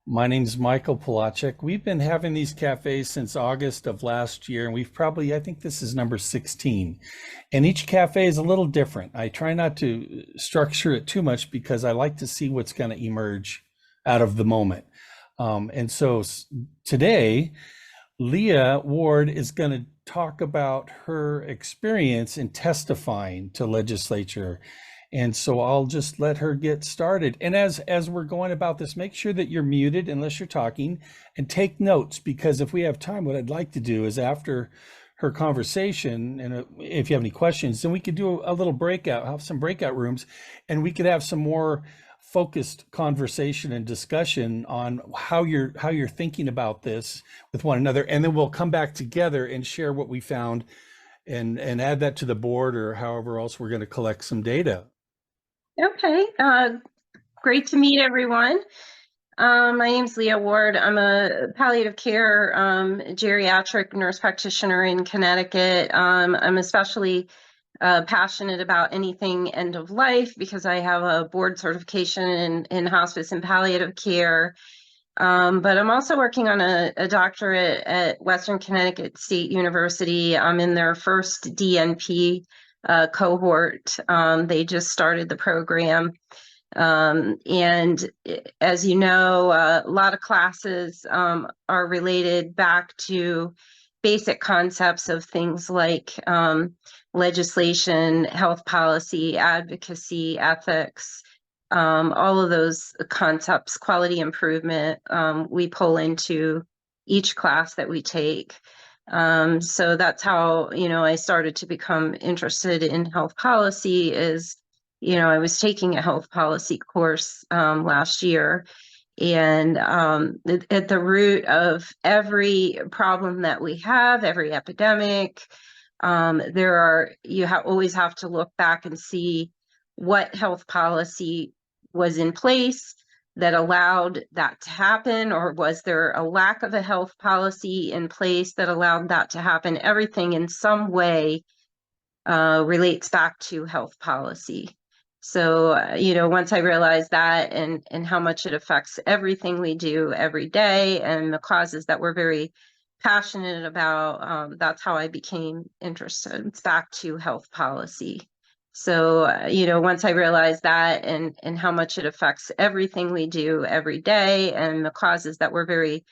My name's Michael Palachek. We've been having these cafes since August of last year, and we've probably, I think this is number 16. And each cafe is a little different. I try not to structure it too much because I like to see what's going to emerge out of the moment. And so today, Leah Ward is going to talk about her experience in testifying to legislature. And so I'll just let her get started. And as we're going about this, make sure that you're muted unless you're talking and take notes, because if we have time, what I'd like to do is after her conversation, and if you have any questions, then we could do a little breakout, have some breakout rooms, and we could have some more focused conversation and discussion on how you're thinking about this with one another, and then we'll come back together and share what we found and add that to the board or however else we're going to collect some data. Okay, great to meet everyone. My name's Leah Ward. I'm a palliative care geriatric nurse practitioner in Connecticut. I'm especially passionate about anything end of life because I have a board certification in hospice and palliative care. But I'm also working on a doctorate at Western Connecticut State University. I'm in their first DNP cohort. They just started the program. And as you know, a lot of classes are related back to basic concepts of things like legislation, health policy, advocacy, ethics, all of those concepts, quality improvement, we pull into each class that we take. So that's how, I started to become interested in health policy is, I was taking a health policy course last year. And at the root of every problem that we have, every epidemic, always have to look back and see what health policy was in place that allowed that to happen, or was there a lack of a health policy in place that allowed that to happen? Everything in some way relates back to health policy. So, once I realized that and how much it affects everything we do every day and the causes that we're very passionate about, that's how I became interested. It's back to health policy. So, once I realized that and how much it affects everything we do every day and the causes that we're very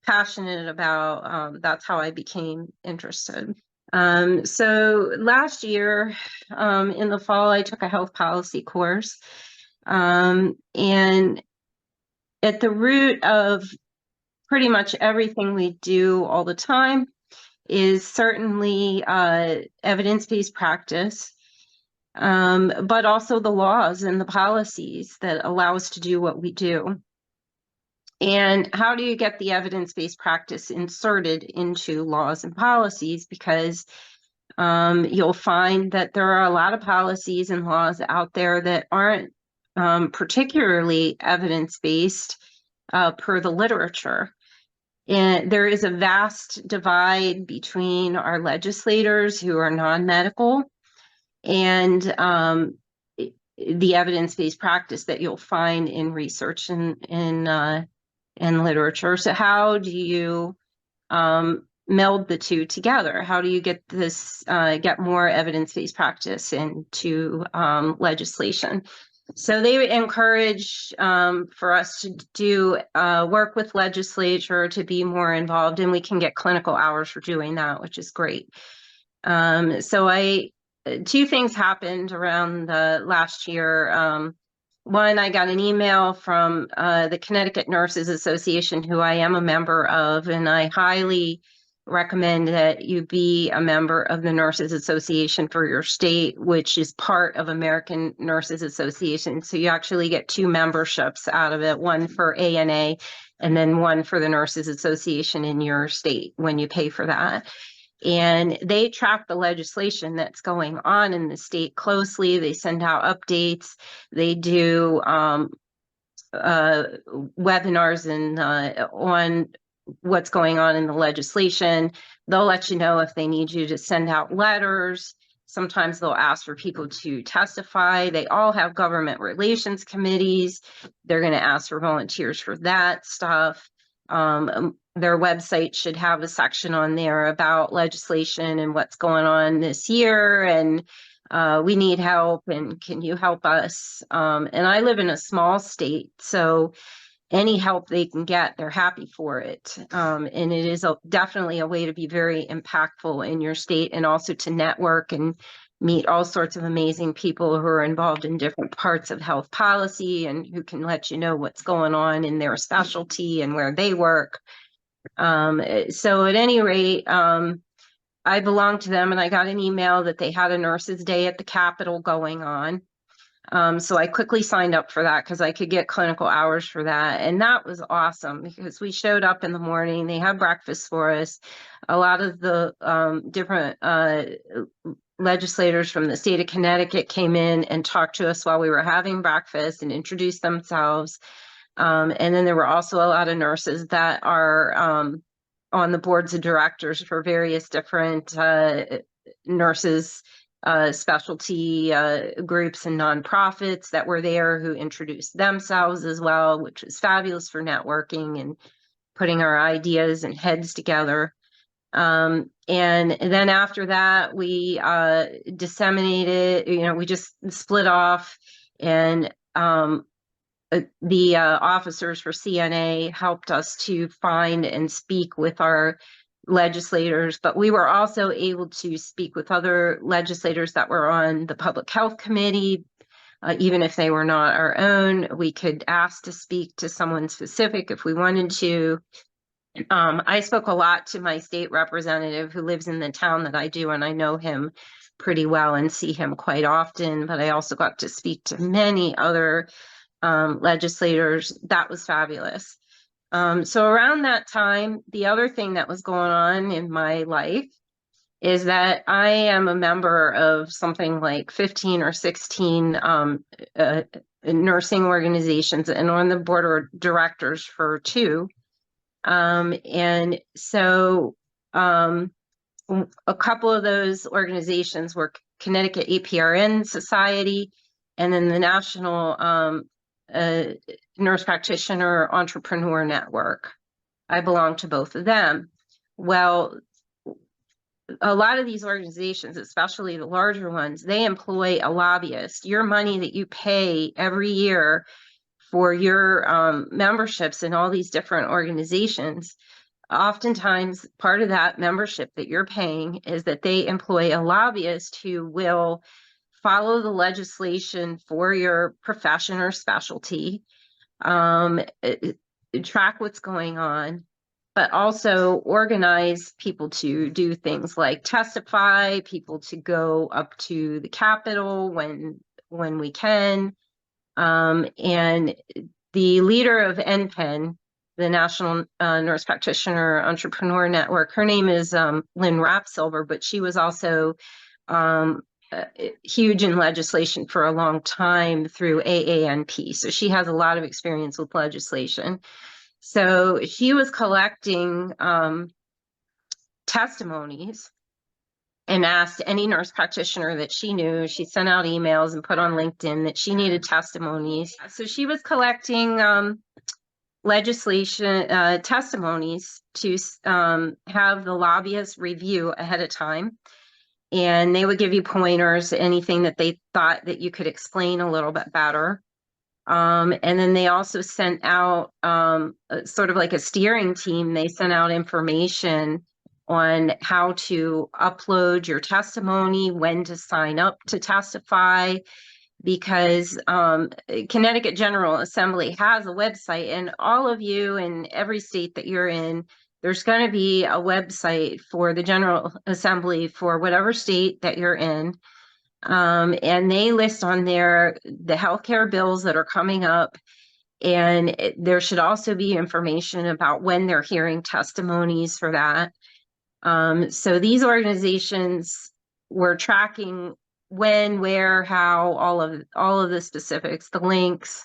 passionate about, that's how I became interested. So last year, in the fall, I took a health policy course. And at the root of pretty much everything we do all the time is certainly evidence-based practice, but also the laws and the policies that allow us to do what we do. And how do you get the evidence-based practice inserted into laws and policies? Because you'll find that there are a lot of policies and laws out there that aren't particularly evidence-based per the literature. And there is a vast divide between our legislators who are non-medical and the evidence-based practice that you'll find in research and literature. So how do you meld the two together? How do you get this, get more evidence-based practice into legislation? So they encourage for us to do work with legislature to be more involved, and we can get clinical hours for doing that, which is great. So two things happened around the last year. One, I got an email from the Connecticut Nurses Association, who I am a member of, and I highly recommend that you be a member of the Nurses Association for your state, which is part of American Nurses Association. So you actually get two memberships out of it, one for ANA and then one for the Nurses Association in your state when you pay for that. And they track the legislation that's going on in the state closely. They send out updates. They do webinars and on what's going on in the legislation. They'll let you know if they need you to send out letters. sometimes they'll ask for people to testify. They all have government relations committees. They're going to ask for volunteers for that stuff. Their website should have a section on there about legislation and what's going on this year, and we need help, and can you help us? And I live in a small state, so any help they can get, they're happy for it. And it is definitely a way to be very impactful in your state, and also to network and meet all sorts of amazing people who are involved in different parts of health policy and who can let you know what's going on in their specialty and where they work. So at any rate, I belonged to them, and I got an email that they had a nurses' day at the Capitol going on. So I quickly signed up for that because I could get clinical hours for that. And that was awesome because we showed up in the morning, they had breakfast for us. A lot of the different legislators from the state of Connecticut came in and talked to us while we were having breakfast and introduced themselves. And then there were also a lot of nurses that are on the boards of directors for various different nurses specialty groups and nonprofits that were there, who introduced themselves as well, which was fabulous for networking and putting our ideas and heads together. And then after that, we disseminated, we just split off, and the officers for CNA helped us to find and speak with our legislators, but we were also able to speak with other legislators that were on the Public Health Committee. Even if they were not our own, we could ask to speak to someone specific if we wanted to. I spoke a lot to my state representative who lives in the town that I do, and I know him pretty well and see him quite often, but I also got to speak to many other legislators. That was fabulous. So around that time, the other thing that was going on in my life is that I am a member of something like 15 or 16 nursing organizations, and on the board of directors for 2. And so a couple of those organizations were Connecticut APRN Society, and then the National Nurse Practitioner Entrepreneur Network. I belong to both of them. Well, a lot of these organizations, especially the larger ones, they employ a lobbyist. Your money that you pay every year for your memberships in all these different organizations, oftentimes part of that membership that you're paying is that they employ a lobbyist who will follow the legislation for your profession or specialty, track what's going on, but also organize people to do things like testify, people to go up to the Capitol when we can. And the leader of NPE, the National Nurse Practitioner Entrepreneur Network, her name is Lynn Rapsilver, but she was also huge in legislation for a long time through AANP. So she has a lot of experience with legislation. So she was collecting testimonies and asked any nurse practitioner that she knew. She sent out emails and put on LinkedIn that she needed testimonies. So she was collecting legislation testimonies to have the lobbyists review ahead of time. And they would give you pointers, anything that they thought that you could explain a little bit better. And then they also sent out sort of like a steering team. They sent out information on how to upload your testimony, when to sign up to testify, because Connecticut General Assembly has a website, and all of you in every state that you're in, there's going to be a website for the General Assembly for whatever state that you're in. And they list on there the healthcare bills that are coming up. And there should also be information about when they're hearing testimonies for that. So these organizations were tracking when, where, how, all of the specifics, the links.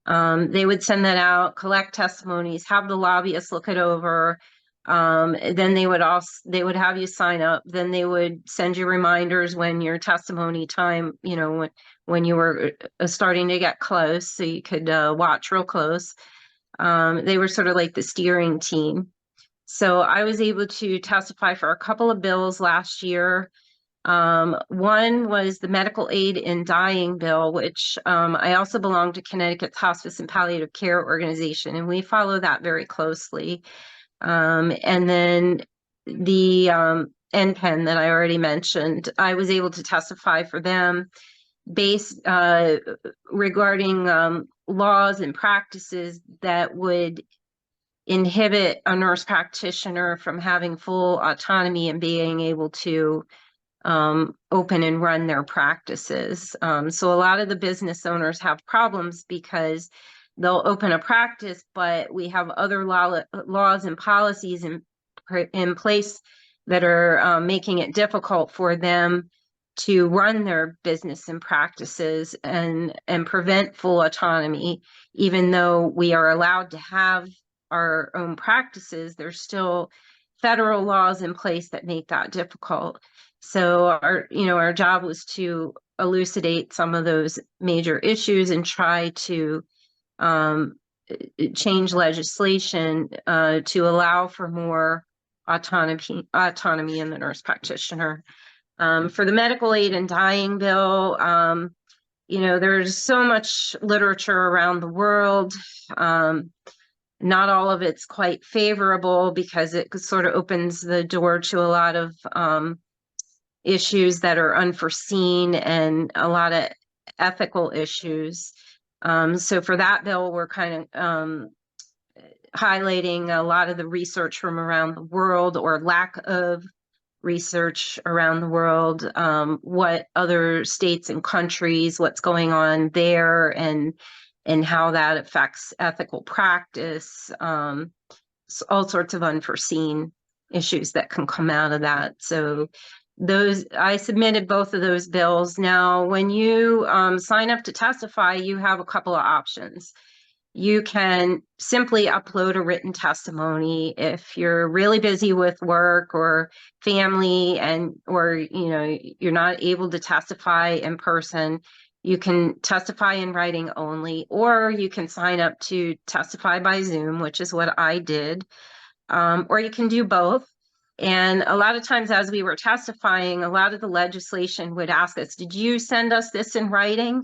They would send that out, collect testimonies, have the lobbyists look it over, Then they would have you sign up. Then they would send you reminders when your testimony time, when you were starting to get close, so you could watch real close. They were sort of like the steering team. So I was able to testify for a couple of bills last year. One was the medical aid in dying bill, which I also belong to Connecticut's Hospice and Palliative Care Organization, and we follow that very closely. And then the NPEN that I already mentioned, I was able to testify for them based regarding laws and practices that would inhibit a nurse practitioner from having full autonomy and being able to open and run their practices. So a lot of the business owners have problems because they'll open a practice, but we have other laws and policies in place that are making it difficult for them to run their business and practices and prevent full autonomy. Even though we are allowed to have our own practices, there's still federal laws in place that make that difficult. So our job was to elucidate some of those major issues and try to change legislation to allow for more autonomy in the nurse practitioner. For the medical aid and dying bill, there's so much literature around the world. Not all of it's quite favorable because it sort of opens the door to a lot of issues that are unforeseen and a lot of ethical issues. So for that bill, we're kind of highlighting a lot of the research from around the world, or lack of research around the world, what other states and countries, what's going on there, and how that affects ethical practice, all sorts of unforeseen issues that can come out of that. So I submitted both of those bills. Now, when you sign up to testify, you have a couple of options. You can simply upload a written testimony if you're really busy with work or family, or you're not able to testify in person. You can testify in writing only, or you can sign up to testify by Zoom, which is what I did, or you can do both. And a lot of times as we were testifying, a lot of the legislation would ask us, did you send us this in writing?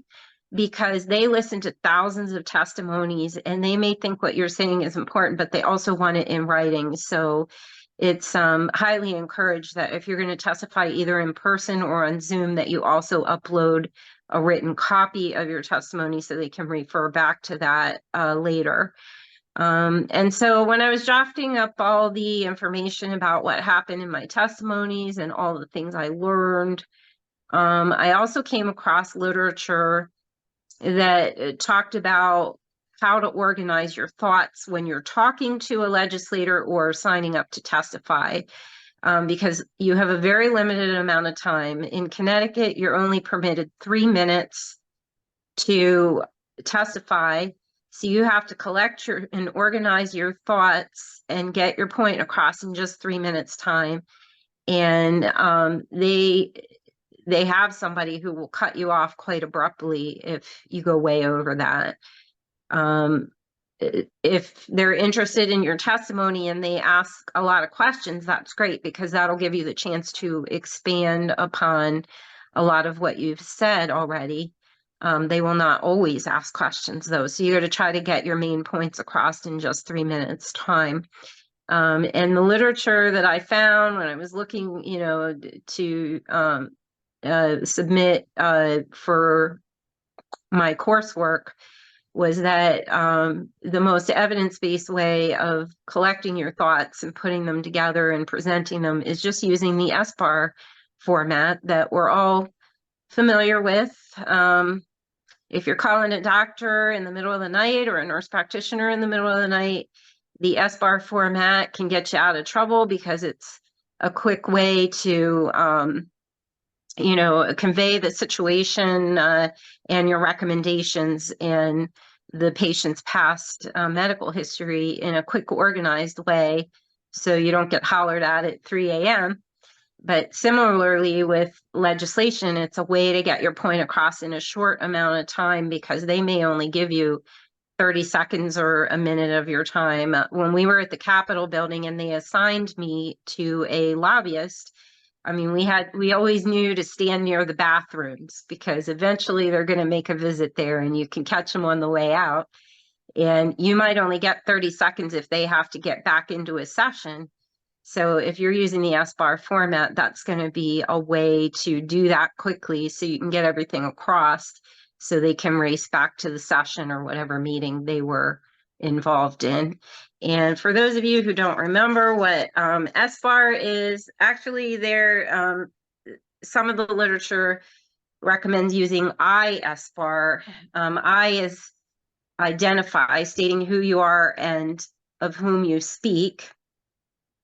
Because they listen to thousands of testimonies and they may think what you're saying is important, but they also want it in writing. So it's highly encouraged that if you're going to testify either in person or on Zoom, that you also upload a written copy of your testimony so they can refer back to that later. And so when I was drafting up all the information about what happened in my testimonies and all the things I learned, I also came across literature that talked about how to organize your thoughts when you're talking to a legislator or signing up to testify, because you have a very limited amount of time. In Connecticut, you're only permitted 3 minutes to testify. So you have to collect and organize your thoughts and get your point across in just 3 minutes time. And they have somebody who will cut you off quite abruptly if you go way over that. If they're interested in your testimony and they ask a lot of questions, that's great, because that'll give you the chance to expand upon a lot of what you've said already. They will not always ask questions though. So you got to try to get your main points across in just 3 minutes time. And the literature that I found when I was looking, to submit for my coursework was that the most evidence-based way of collecting your thoughts and putting them together and presenting them is just using the SBAR format that we're all familiar with. If you're calling a doctor in the middle of the night or a nurse practitioner in the middle of the night, the SBAR format can get you out of trouble because it's a quick way to convey the situation and your recommendations and the patient's past medical history in a quick, organized way, so you don't get hollered at 3 a.m. But similarly with legislation, it's a way to get your point across in a short amount of time because they may only give you 30 seconds or a minute of your time. When we were at the Capitol building and they assigned me to a lobbyist, I mean, we always knew to stand near the bathrooms because eventually they're going to make a visit there and you can catch them on the way out. And you might only get 30 seconds if they have to get back into a session. So if you're using the SBAR format, that's going to be a way to do that quickly so you can get everything across so they can race back to the session or whatever meeting they were involved in. And for those of you who don't remember what SBAR is, actually some of the literature recommends using ISBAR. I is identify, stating who you are and of whom you speak.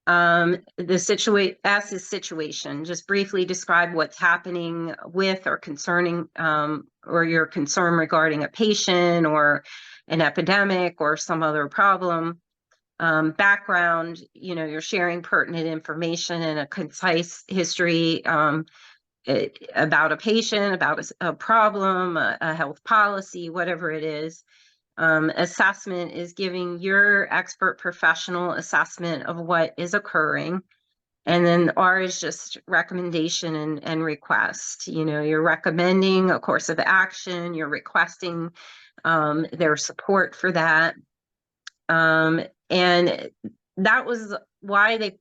S is situation. Just briefly describe what's happening with or concerning, or your concern regarding a patient or an epidemic or some other problem. Background, you're sharing pertinent information and a concise history about a patient, about a problem, a health policy, whatever it is. Assessment is giving your expert professional assessment of what is occurring. And then R is just recommendation and request. You're recommending a course of action, you're requesting their support for that. And that was why they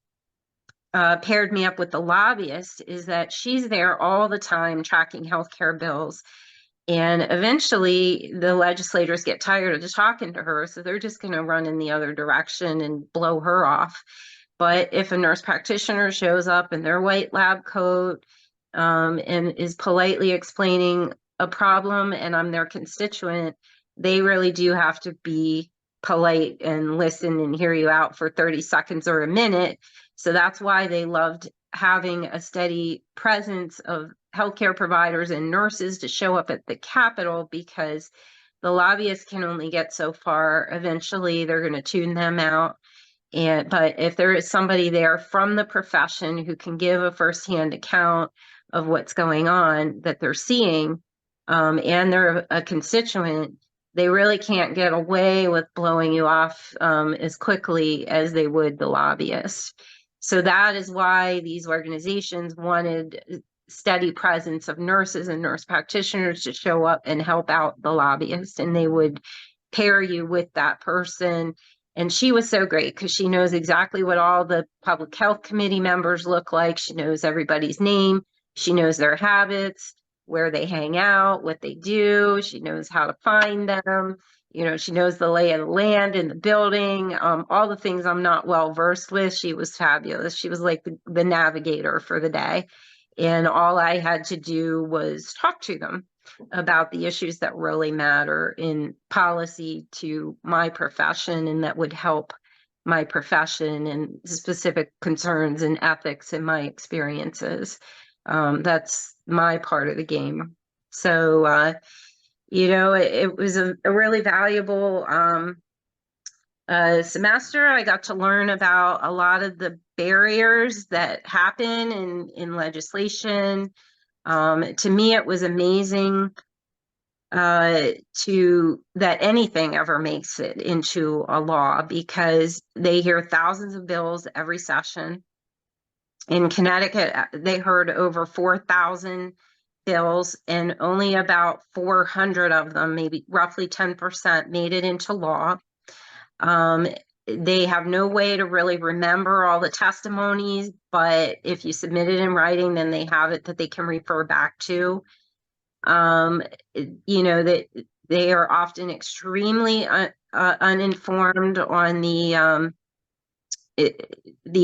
paired me up with the lobbyist, is that she's there all the time tracking healthcare bills. And eventually the legislators get tired of talking to her, so they're just going to run in the other direction and blow her off. But if a nurse practitioner shows up in their white lab coat and is politely explaining a problem and I'm their constituent, they really do have to be polite and listen and hear you out for 30 seconds or a minute. So that's why they loved having a steady presence of healthcare providers and nurses to show up at the Capitol, because the lobbyists can only get so far. Eventually, they're going to tune them out. But if there is somebody there from the profession who can give a firsthand account of what's going on that they're seeing, and they're a constituent, they really can't get away with blowing you off as quickly as they would the lobbyists. So that is why these organizations wanted steady presence of nurses and nurse practitioners to show up and help out the lobbyists, and they would pair you with that person. And she was so great because she knows exactly what all the public health committee members look like. She knows everybody's name. She knows their habits, where they hang out, what they do. She knows how to find them. She knows the lay of the land in the building, all the things I'm not well versed with. She was fabulous. She was like the navigator for the day. And all I had to do was talk to them about the issues that really matter in policy to my profession and that would help my profession and specific concerns and ethics in my experiences. That's my part of the game. So, it was a really valuable semester. I got to learn about a lot of the barriers that happen in legislation. To me, it was amazing that anything ever makes it into a law, because they hear thousands of bills every session. In Connecticut, they heard over 4,000 bills, and only about 400 of them, maybe roughly 10%, made it into law. They have no way to really remember all the testimonies, but if you submit it in writing, then they have it that they can refer back to. That they are often extremely uninformed on the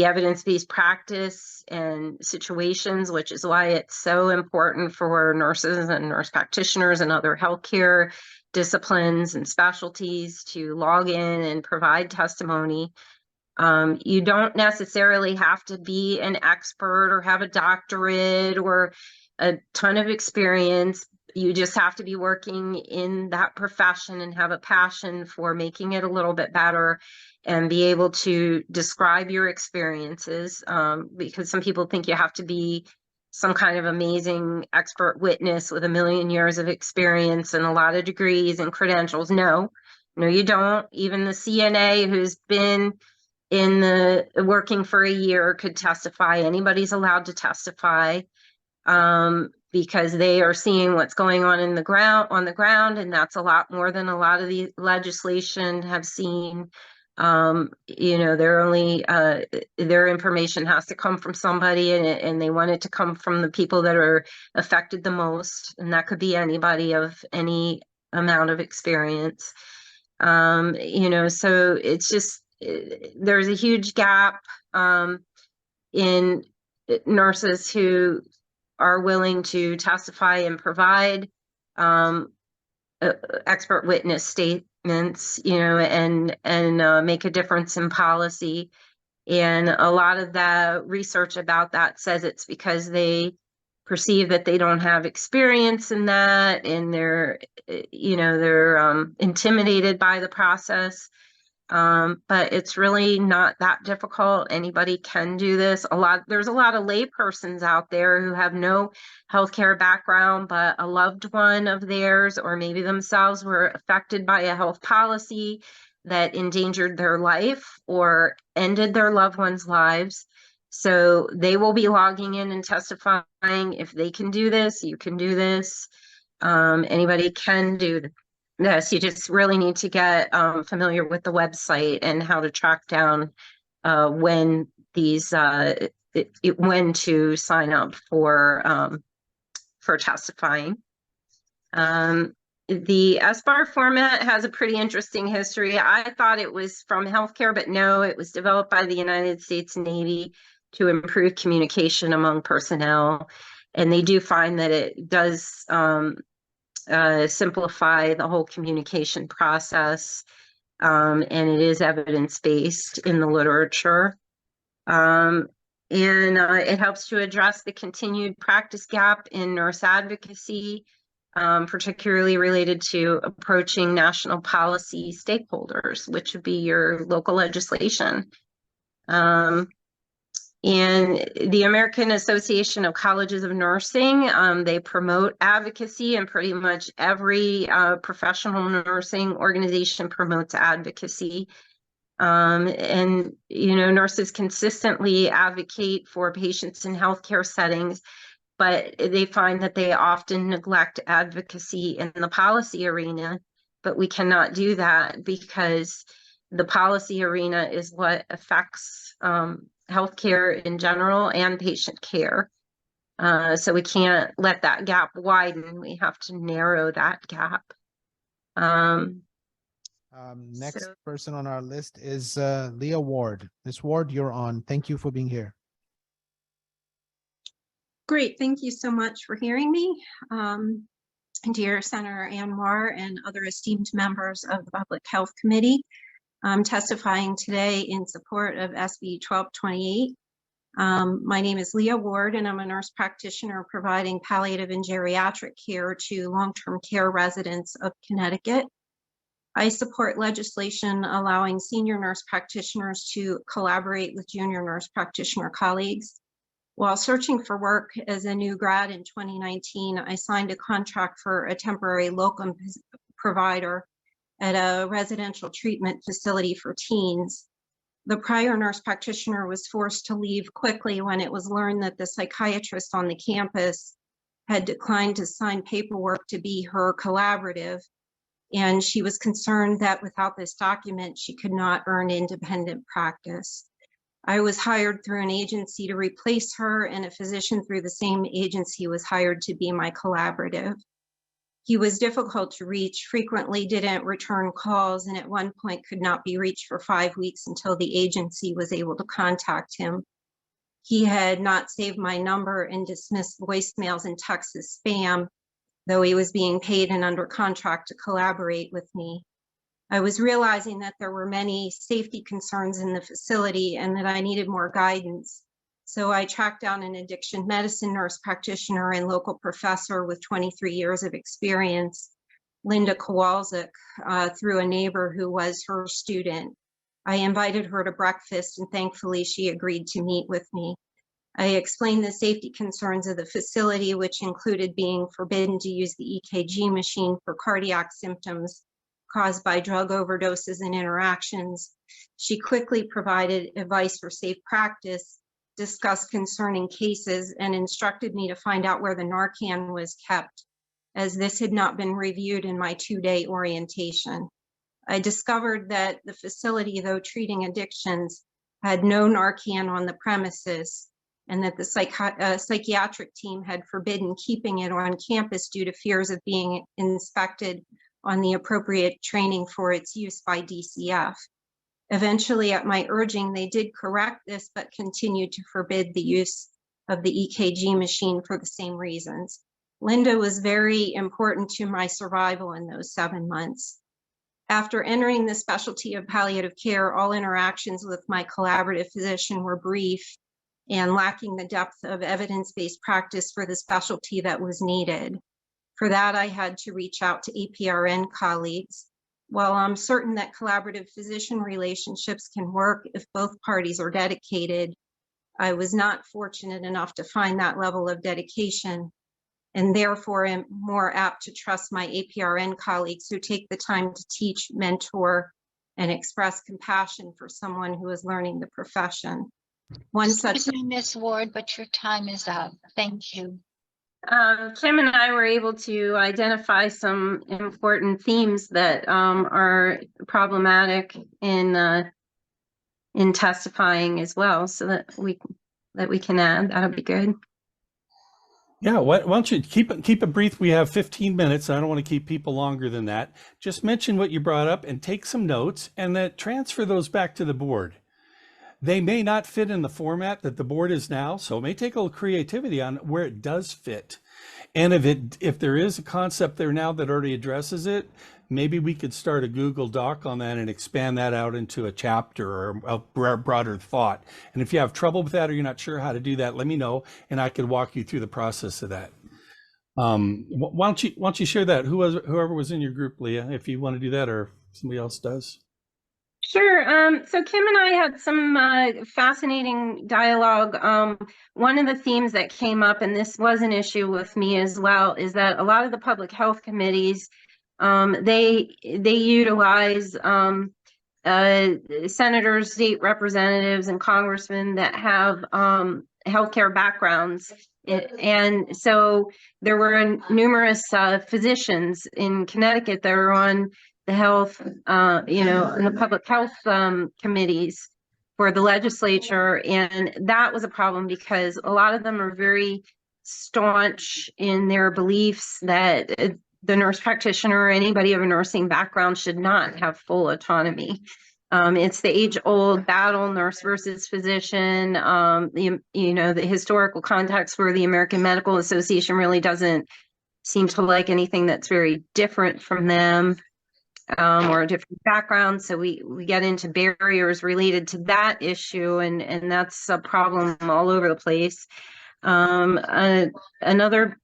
evidence-based practice and situations, which is why it's so important for nurses and nurse practitioners and other healthcare disciplines and specialties to log in and provide testimony. You don't necessarily have to be an expert or have a doctorate or a ton of experience. you just have to be working in that profession and have a passion for making it a little bit better and be able to describe your experiences, because some people think you have to be some kind of amazing expert witness with a million years of experience and a lot of degrees and credentials. No, you don't. Even the CNA who's been in the working for a year could testify. Anybody's allowed to testify, because they are seeing what's going on on the ground, and that's a lot more than a lot of the legislation have seen. They're only their information has to come from somebody, and they want it to come from the people that are affected the most, and that could be anybody of any amount of experience. So it's just there's a huge gap in nurses who are willing to testify and provide expert witness statements, and make a difference in policy. And a lot of the research about that says it's because they perceive that they don't have experience in that, and they're intimidated by the process. But it's really not that difficult. Anybody can do this. There's a lot of laypersons out there who have no healthcare background, but a loved one of theirs, or maybe themselves, were affected by a health policy that endangered their life or ended their loved ones' lives. So they will be logging in and testifying. If they can do this, you can do this. Anybody can do this. You just really need to get familiar with the website and how to track down when these when to sign up for testifying. The SBAR format has a pretty interesting history. I thought it was from healthcare, but no, it was developed by the United States Navy to improve communication among personnel. And they do find that it does simplify the whole communication process, and it is evidence-based in the literature. And it helps to address the continued practice gap in nurse advocacy, particularly related to approaching national policy stakeholders, which would be your local legislation. And the American Association of Colleges of Nursing, they promote advocacy, and pretty much every professional nursing organization promotes advocacy. And, nurses consistently advocate for patients in healthcare settings, but they find that they often neglect advocacy in the policy arena. But we cannot do that because the policy arena is what affects healthcare in general and patient care. So we can't let that gap widen. We have to narrow that gap. Next person on our list is Leah Ward. Ms. Ward, you're on. Thank you for being here. Great. Thank you so much for hearing me. Dear Senator Anwar and other esteemed members of the Public Health Committee, I'm testifying today in support of SB 1228. My name is Leah Ward, and I'm a nurse practitioner providing palliative and geriatric care to long-term care residents of Connecticut. I support legislation allowing senior nurse practitioners to collaborate with junior nurse practitioner colleagues. While searching for work as a new grad in 2019, I signed a contract for a temporary locum provider at a residential treatment facility for teens. The prior nurse practitioner was forced to leave quickly when it was learned that the psychiatrist on the campus had declined to sign paperwork to be her collaborative, and she was concerned that without this document, she could not earn independent practice. I was hired through an agency to replace her, and a physician through the same agency was hired to be my collaborative. He was difficult to reach, frequently didn't return calls, and at one point could not be reached for 5 weeks until the agency was able to contact him. He had not saved my number and dismissed voicemails and texts as spam, though he was being paid and under contract to collaborate with me. I was realizing that there were many safety concerns in the facility and that I needed more guidance. So I tracked down an addiction medicine nurse practitioner and local professor with 23 years of experience, Linda Kowalczyk, through a neighbor who was her student. I invited her to breakfast, and thankfully she agreed to meet with me. I explained the safety concerns of the facility, which included being forbidden to use the EKG machine for cardiac symptoms caused by drug overdoses and interactions. She quickly provided advice for safe practice, discussed concerning cases, and instructed me to find out where the Narcan was kept, as this had not been reviewed in my 2-day orientation. I discovered that the facility, though treating addictions, had no Narcan on the premises, and that the psychiatric team had forbidden keeping it on campus due to fears of being inspected on the appropriate training for its use by DCF. Eventually, at my urging, they did correct this, but continued to forbid the use of the EKG machine for the same reasons. Linda was very important to my survival in those 7 months. After entering the specialty of palliative care, all interactions with my collaborative physician were brief and lacking the depth of evidence-based practice for the specialty that was needed. For that, I had to reach out to APRN colleagues. While I'm certain that collaborative physician relationships can work if both parties are dedicated, I was not fortunate enough to find that level of dedication, and therefore am more apt to trust my APRN colleagues who take the time to teach, mentor, and express compassion for someone who is learning the profession. One such— Excuse me, Ms. Ward, but your time is up. Thank you. Kim and I were able to identify some important themes that are problematic in testifying as well, so that we can add. That'll be good. Yeah, why don't you keep it brief? We have 15 minutes. I don't want to keep people longer than that. Just mention what you brought up and take some notes, and then transfer those back to the board. They may not fit in the format that the board is now, so it may take a little creativity on where it does fit. And if there is a concept there now that already addresses it, maybe we could start a Google Doc on that and expand that out into a chapter or a broader thought. And if you have trouble with that or you're not sure how to do that, let me know, and I could walk you through the process of that. Why don't you share that? Whoever was in your group, Leah, if you want to do that, or if somebody else does. Sure. So Kim and I had some fascinating dialogue. One of the themes that came up, and this was an issue with me as well, is that a lot of the public health committees, they utilize senators, state representatives, and congressmen that have healthcare backgrounds. And so there were numerous physicians in Connecticut that are on the health, in the public health committees for the legislature. And that was a problem because a lot of them are very staunch in their beliefs that the nurse practitioner or anybody of a nursing background should not have full autonomy. It's the age-old battle, nurse versus physician. The historical context where the American Medical Association really doesn't seem to like anything that's very different from them. Or a different background. So we get into barriers related to that issue, and that's a problem all over the place. Another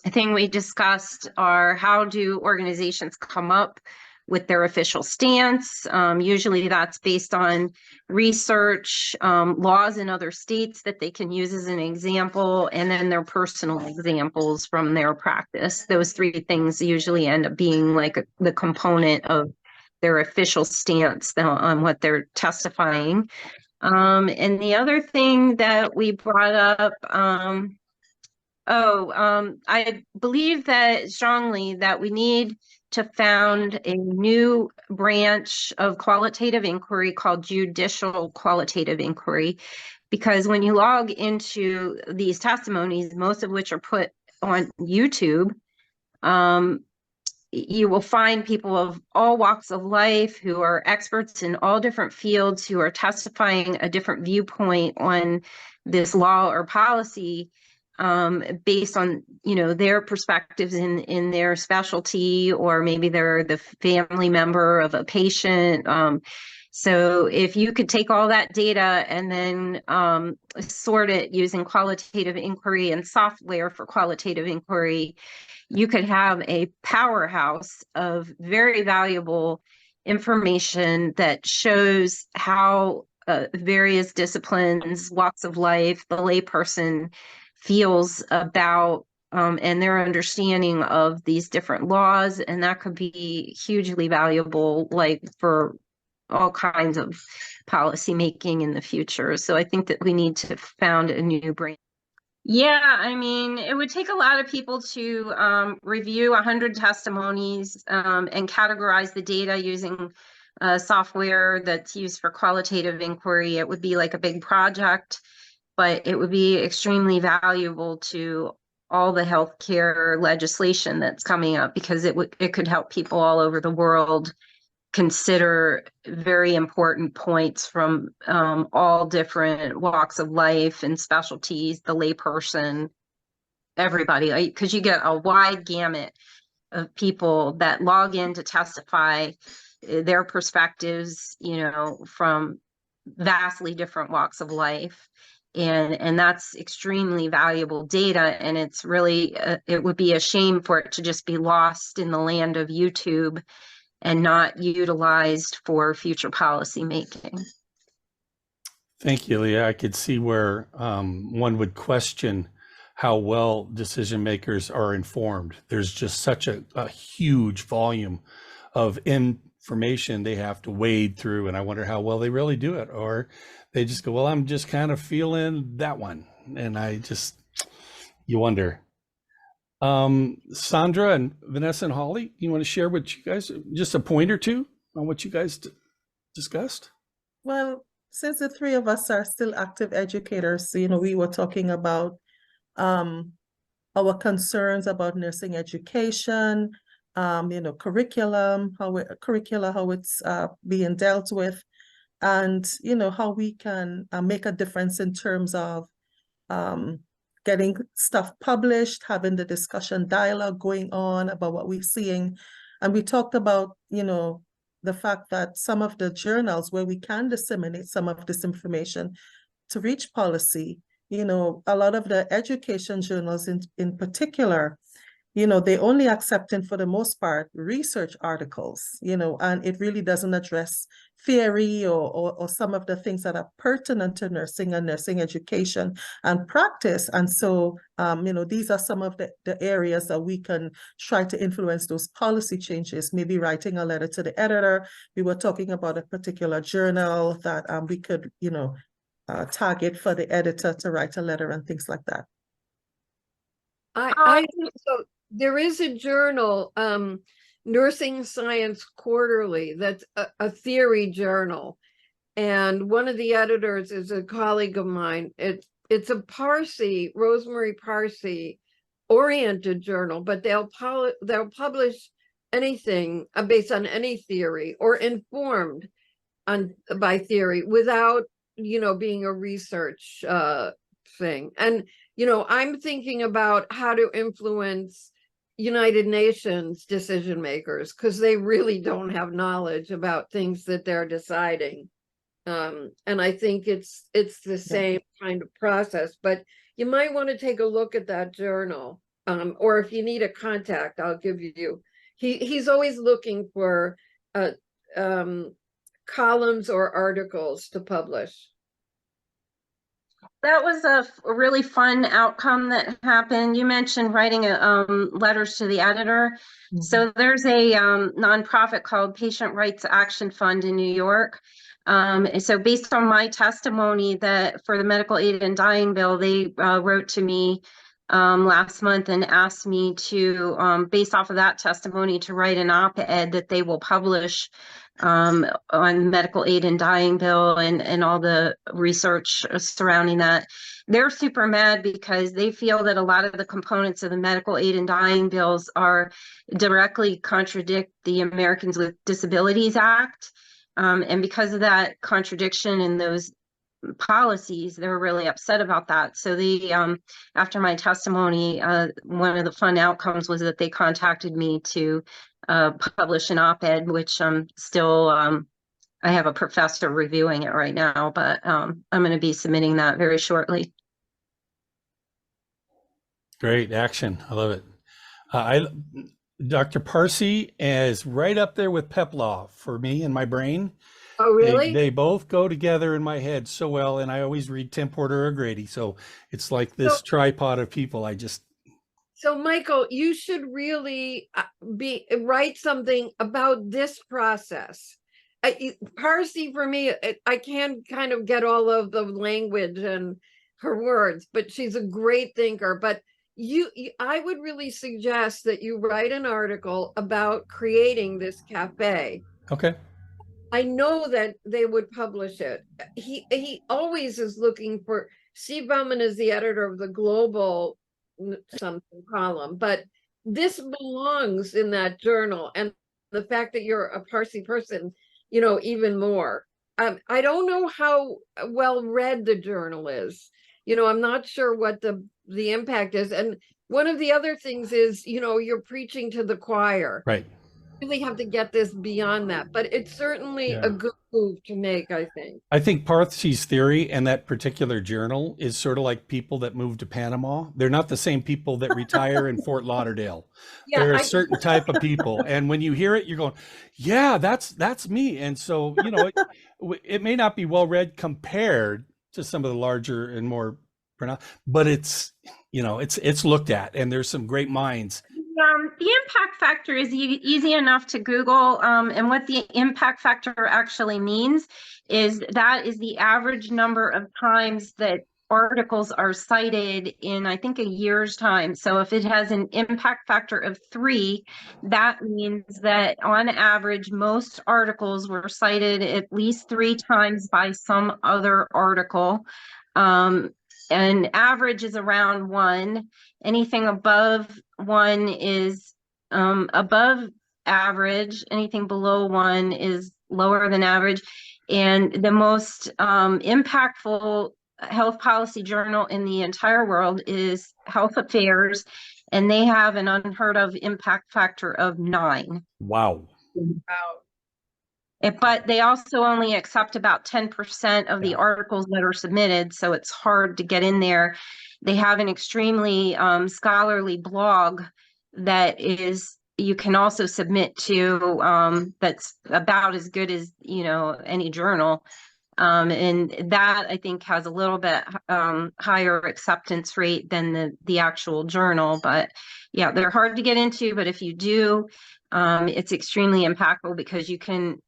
thing we discussed are how do organizations come up with their official stance. Usually that's based on research, laws in other states that they can use as an example, and then their personal examples from their practice. Those three things usually end up being like the component of their official stance on what they're testifying. And the other thing that we brought up, I believe that strongly that we need to found a new branch of qualitative inquiry called judicial qualitative inquiry, because when you log into these testimonies, most of which are put on YouTube, you will find people of all walks of life who are experts in all different fields who are testifying a different viewpoint on this law or policy, based on, their perspectives in their specialty, or maybe they're the family member of a patient. So if you could take all that data and then sort it using qualitative inquiry and software for qualitative inquiry, you could have a powerhouse of very valuable information that shows how various disciplines, walks of life, the layperson feels about and their understanding of these different laws. And that could be hugely valuable, like for all kinds of policy making in the future. So I think that we need to found a new brain. Yeah, I mean, it would take a lot of people to review 100 testimonies and categorize the data using software that's used for qualitative inquiry. It would be like a big project, but it would be extremely valuable to all the healthcare legislation that's coming up, because it could help people all over the world consider very important points from all different walks of life and specialties, the layperson, everybody, because you get a wide gamut of people that log in to testify, their perspectives, you know, from vastly different walks of life. And that's extremely valuable data. And it's really, it would be a shame for it to just be lost in the land of YouTube and not utilized for future policy making. Thank you, Leah. I could see where one would question how well decision makers are informed. There's just such a huge volume of information they have to wade through, and I wonder how well they really do it. Or they just go, well, I'm just kind of feeling that one. And you wonder. Sandra and Vanessa and Holly, you want to share what you guys, just a point or two on what you guys discussed? Well, since the three of us are still active educators, you know, we were talking about our concerns about nursing education, you know, curriculum, how it's being dealt with, and, you know, how we can make a difference in terms of getting stuff published, having the discussion dialogue going on about what we're seeing. And we talked about, you know, the fact that some of the journals where we can disseminate some of this information to reach policy, you know, a lot of the education journals in particular, you know, they only accepting for the most part research articles, you know, and it really doesn't address theory or some of the things that are pertinent to nursing and nursing education and practice. And so, you know, these are some of the areas that we can try to influence those policy changes, maybe writing a letter to the editor. We were talking about a particular journal that we could, you know, target for the editor to write a letter and things like that. So there is a journal, Nursing Science Quarterly, that's a theory journal. And one of the editors is a colleague of mine. It's a Parsi, Rosemary Parsi oriented journal, but they'll publish anything based on any theory or informed by theory without, you know, being a research thing. And, you know, I'm thinking about how to influence United Nations decision makers, because they really don't have knowledge about things that they're deciding. And I think it's the same kind of process, but you might want to take a look at that journal. Or if you need a contact, I'll give you. He's always looking for columns or articles to publish. That was a really fun outcome that happened. You mentioned writing letters to the editor. Mm-hmm. So there's a nonprofit called Patient Rights Action Fund in New York. And so based on my testimony that for the medical aid and dying bill, they wrote to me last month and asked me to, based off of that testimony, to write an op-ed that they will publish on medical aid and dying bill and all the research surrounding that. They're super mad because they feel that a lot of the components of the medical aid and dying bills are directly contradict the Americans with Disabilities Act. And because of that contradiction in those policies, they were really upset about that. So they, after my testimony, one of the fun outcomes was that they contacted me to publish an op-ed, which I'm still I have a professor reviewing it right now, but I'm going to be submitting that very shortly. Great action. I love it. I Dr. Parsi is right up there with Peplaw for me in my brain. Oh, really? They both go together in my head so well, and I always read Tim Porter or Grady. So it's like this tripod of people. So Michael, you should really write something about this process. Parsi for me, I can kind of get all of the language and her words, but she's a great thinker. But I would really suggest that you write an article about creating this cafe. Okay. I know that they would publish it. He always is looking for. Steve Bowman is the editor of the Global something column, but this belongs in that journal. And the fact that you're a Parsi person, even more. I don't know how well read the journal is. I'm not sure what the impact is. And one of the other things is, you're preaching to the choir. Right. You really have to get this beyond that, but it's certainly a good move to make, I think. I think Parsi's theory and that particular journal is sort of like people that move to Panama. They're not the same people that retire in Fort Lauderdale. Yeah, They're a certain type of people. And when you hear it, you're going, yeah, that's me. And so, it may not be well read compared to some of the larger and more pronounced, but it's looked at, and there's some great minds. The impact factor is easy enough to Google, and what the impact factor actually means is that is the average number of times that articles are cited in, I think, a year's time. So if it has an impact factor of 3, that means that on average, most articles were cited at least 3 times by some other article. And average is around 1. Anything above 1 is above average. Anything below 1 is lower than average. And the most impactful health policy journal in the entire world is Health Affairs, and they have an unheard of impact factor of 9. Wow. But they also only accept about 10% of the articles that are submitted, so it's hard to get in there. They have an extremely scholarly blog that you can also submit to, that's about as good as any journal, and that I think has a little bit higher acceptance rate than the actual journal. But yeah, they're hard to get into, but if you do, it's extremely impactful because you can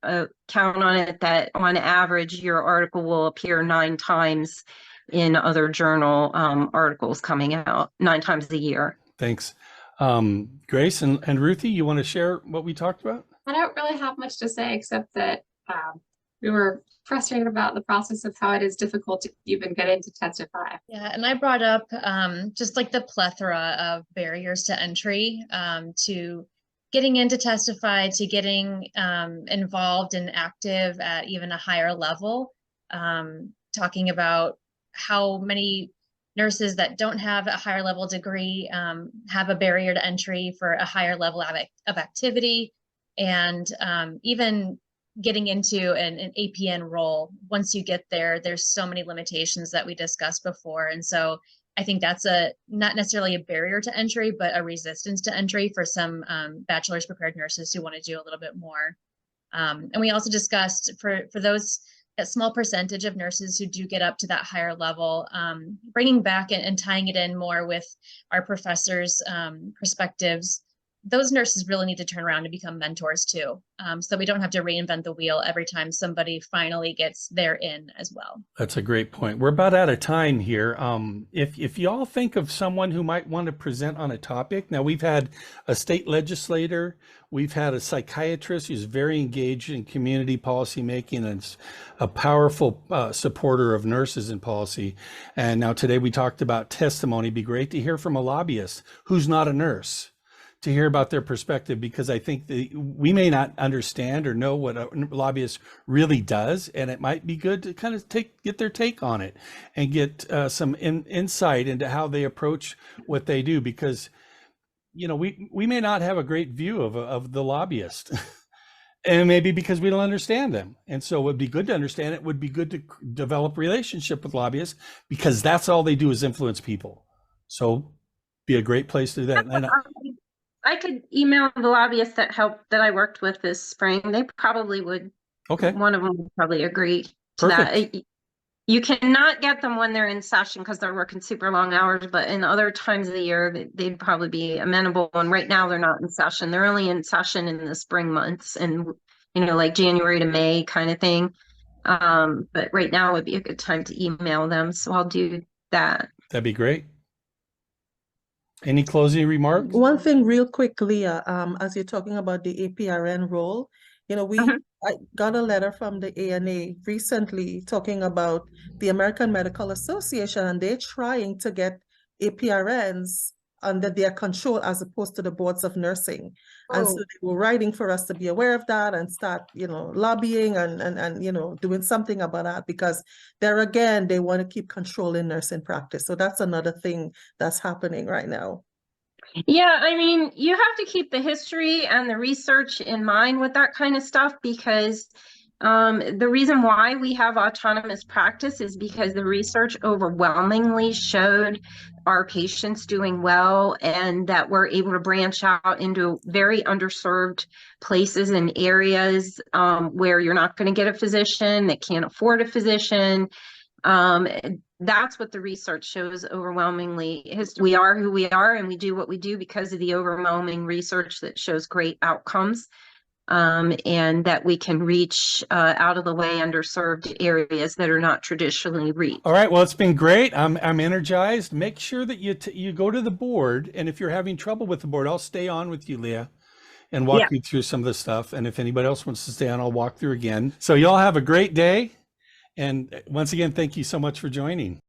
count on it that on average your article will appear 9 times in other journal articles coming out 9 times a year. Thanks. Grace and Ruthie, you want to share what we talked about? I don't really have much to say except that we were frustrated about the process of how it is difficult to even get in to testify. Yeah, and I brought up just like the plethora of barriers to entry to getting in to testify, to getting involved and active at even a higher level, talking about how many nurses that don't have a higher level degree have a barrier to entry for a higher level of activity, and even getting into an APN role. Once you get there, there's so many limitations that we discussed before. And so I think that's not necessarily a barrier to entry, but a resistance to entry for some bachelor's prepared nurses who want to do a little bit more. And we also discussed for those, that small percentage of nurses who do get up to that higher level, bringing back and tying it in more with our professors' perspectives. Those nurses really need to turn around and become mentors too. So we don't have to reinvent the wheel every time somebody finally gets their in as well. That's a great point. We're about out of time here. If you all think of someone who might want to present on a topic, now we've had a state legislator, we've had a psychiatrist who's very engaged in community policy making and a powerful supporter of nurses in policy. And now today we talked about testimony. It'd be great to hear from a lobbyist who's not a nurse, to hear about their perspective, because I think we may not understand or know what a lobbyist really does, and it might be good to kind of get their take on it and get some insight into how they approach what they do, because we may not have a great view of the lobbyist. And maybe because we don't understand them. And so it would be good to understand it, would be good to develop relationship with lobbyists, because that's all they do is influence people. So be a great place to do that. And I could email the lobbyists that I worked with this spring. They probably would. okay, One of them would probably agree to perfect. that. You cannot get them when they're in session because they're working super long hours, but in other times of the year, they'd probably be amenable. And right now they're not in session. They're only in session in the spring months and, like January to May kind of thing. But right now would be a good time to email them. So I'll do that. That'd be great. Any closing remarks? One thing real quick, Leah, as you're talking about the APRN role, I got a letter from the ANA recently talking about the American Medical Association, and they're trying to get APRNs under their control as opposed to the boards of nursing. And so they were writing for us to be aware of that and start, lobbying and doing something about that, because there again, they want to keep controlling nursing practice. So that's another thing that's happening right now. Yeah, I mean, you have to keep the history and the research in mind with that kind of stuff, because the reason why we have autonomous practice is because the research overwhelmingly showed our patients doing well, and that we're able to branch out into very underserved places and areas where you're not going to get a physician, that can't afford a physician. That's what the research shows overwhelmingly. We are who we are, and we do what we do because of the overwhelming research that shows great outcomes, and that we can reach out of the way underserved areas that are not traditionally reached. All right. Well, it's been great. I'm energized. Make sure that you go to the board, and if you're having trouble with the board, I'll stay on with you, Leah, and walk you through some of the stuff. And if anybody else wants to stay on, I'll walk through again. So y'all have a great day. And once again, thank you so much for joining.